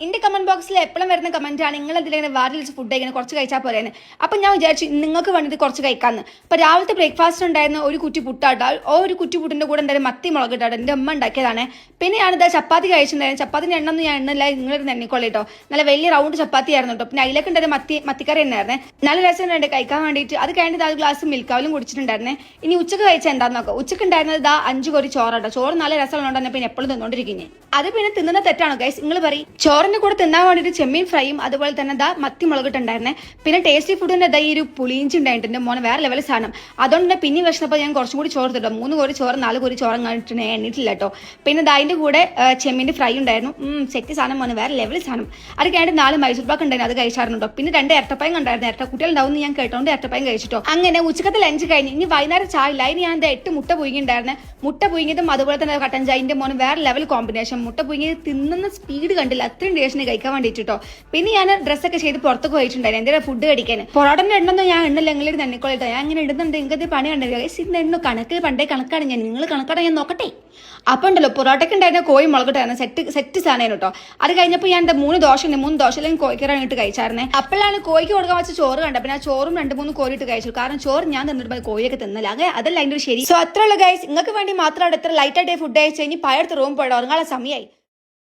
എന്റെ കമന്റ് ബോക്സിൽ എപ്പോഴും വരുന്ന കമന്റ് ആണ് നിങ്ങൾ എന്തെങ്കിലും വാരിൽ ഫുഡ് കഴിക്കണം കുറച്ച് കഴിച്ചാൽ പോലെയാണ്. അപ്പം ഞാൻ വിചാരിച്ചു നിങ്ങൾക്ക് വേണ്ടിയിട്ട് കുറച്ച് കഴിക്കാമെന്ന്. അപ്പോൾ രാവിലത്തെ ബ്രേക്ക്ഫാസ്റ്റ് ഉണ്ടായിരുന്ന ഒരു കുറ്റി പുട്ടാട്ടോ, ഒരു കുറ്റി പുട്ടിൻ്റെ കൂടെ ഉണ്ടായിരുന്ന മത്തി മുളക് ഇട്ടാട്ടോ എൻ്റെ അമ്മ ഉണ്ടാക്കിയതാണ്. പിന്നെ ഞാനിതാ ചപ്പാത്തി കഴിച്ചിട്ടുണ്ടായിരുന്നു. ചപ്പാത്തിൻ്റെ എണ്ണൊന്നും ഞാൻ എണ്ണല്ല, നിങ്ങളൊരു നെണ്ണിക്കൊള്ളി കേട്ടോ. നല്ല വലിയ റൗണ്ട് ചപ്പാത്തി ആയിരുന്നു കേട്ടോ. പിന്നെ അതിലേക്ക് ഉണ്ടായിരുന്ന മത്തിക്കറി ഉണ്ടായിരുന്നേ, നല്ല രസമുണ്ട് കഴിക്കാൻ വേണ്ടിയിട്ട്. അത് കഴിഞ്ഞിട്ട് ആ ഗ്ലാസ് മിൽക്കാവിലും കുടിച്ചിട്ടുണ്ടായിരുന്നേ. ഇനി ഉച്ചക്ക് കഴിച്ചാൽ എന്താന്ന് നോക്കാം. ഉച്ചക്ക് ഉണ്ടായിരുന്നത് ഇതാ 5 കോരി ചോറാട്ടോ. ചോറ് നല്ല രസമുള്ളതുകൊണ്ട് തന്നെ പിന്നെ എപ്പോഴും തിന്നോണ്ടിരിക്കുന്നത്. അത് പിന്നെ തിന്നുന്ന തെറ്റാണോ ഗൈസ്? നിങ്ങൾ പറയും. ചോറിന്റെ കൂടെ തിന്നാൻ വേണ്ടിയിട്ട് ചെമ്മീൻ ഫ്രൈയും അതുപോലെ തന്നെ ദാ മത്തി മുളകിട്ടുണ്ടായിരുന്നേ. പിന്നെ ടേസ്റ്റി ഫുഡിന്റെ ഈ ഒരു പുളിയിഞ്ചി ഉണ്ടായിട്ടുണ്ട് മോനെ, വേറെ ലെവൽ സാധനം. അതുകൊണ്ട് തന്നെ പിന്നെ വിഷമപ്പോൾ ഞാൻ കുറച്ചും കൂടി ചോറ് തിട്ടോ. 3 കോരി ചോറ് 4 കോരി ചോറും കണ്ടിട്ട് എണ്ണിട്ടില്ല കേട്ടോ. പിന്നെ അതിന്റെ കൂടെ ചെമ്മീൻ്റെ ഫ്രൈ ഉണ്ടായിരുന്നു. സെറ്റ് സാധനം മോനെ, വേറെ ലെവൽ സാധനം. അത് കഴിഞ്ഞിട്ട് 4 മൈസൂർ പാക്ക് ഉണ്ടായിരുന്നു, അത് കഴിച്ചായിരുന്നു കേട്ടോ. പിന്നെ 2 ഇരട്ടപ്പായം കണ്ടായിരുന്നു. ഇരട്ട കുട്ടികളുണ്ടാവും ഞാൻ കേട്ടോണ്ട് ഇരട്ടപ്പായം കഴിച്ചിട്ടോ. അങ്ങനെ ഉച്ചക്കത്തെ ലഞ്ച് കഴിഞ്ഞ് ഇനി വൈകുന്നേരം ചായ ഇല്ല. ഇനി ഞാൻ 8 മുട്ട പുഴുങ്ങിണ്ടായിരുന്നു. മുട്ട പുഴുങ്ങിയതും അതുപോലെ തന്നെ കട്ടൻ ചായന്റെ മോനെ വേറെ ലെവൽ കോമ്പിനേഷൻ. മുട്ട പുഴുങ്ങി തിന്നുന്ന സ്പീഡ് കണ്ടില്ല, അത്രയും ടേസ്റ്റിന് കഴിക്കാൻ വേണ്ടിട്ടോ. പിന്നെ ഞാൻ ഡ്രസ്സൊക്കെ ചെയ്ത് പുറത്തൊക്കെ പോയിട്ടുണ്ടായിരുന്നു എന്തെങ്കിലും ഫുഡ് കഴിക്കാൻ. പൊറോട്ടന്റെ എണ്ണൊന്നും ഞാൻ എണ്ണില്ല, എങ്ങനെ തന്നിക്കൊള്ളിട്ടോ. ഞാൻ ഇങ്ങനെ ഇടുന്നുണ്ട്, നിങ്ങൾക്ക് പണി കണ്ടത് ഇതിന്റെ എണ്ണ കണക്ക് പണ്ടേ കണക്കാണ്. നിങ്ങൾ കണക്കാണ്, ഞാൻ നോക്കട്ടെ. അപ്പം ഉണ്ടല്ലോ പൊറോട്ടയ്ക്ക് ഉണ്ടായിരുന്ന കോഴി മുളകിട്ടായിരുന്നു, സെറ്റ് സാധനം കേട്ടോ. അത് കഴിഞ്ഞപ്പോൾ ഞാൻ 3 ദോശ ഉണ്ട്, 3 ദോശ അല്ലെങ്കിൽ കോഴിക്കറാണ് ഇട്ട് കഴിച്ചായിരുന്നേ. അപ്പോഴാണ് കോഴിക്ക് കൊടുക്കാൻ വെച്ച ചോറ് കണ്ടത്. പിന്നെ ആ ചോറും 2-3 കോഴി ഇട്ട് കഴിച്ചു. കാരണം ചോറ് ഞാൻ തിന്നിട്ട് കോഴിയൊക്കെ തിന്നല, അങ്ങനെ അതല്ല അതിൻ്റെ ഒരു ശരി. സോ അത്രയുള്ള ഗൈസ്, നിങ്ങൾക്ക് വേണ്ടി മാത്രമാണ് ഇത്ര ലൈറ്റ് ആയിട്ട് ഫുഡ് കഴിച്ചു കഴിഞ്ഞ് പഴയടുത്ത് റൂം പോയിട്ട് ഉറങ്ങാനുള്ള സമയമായി.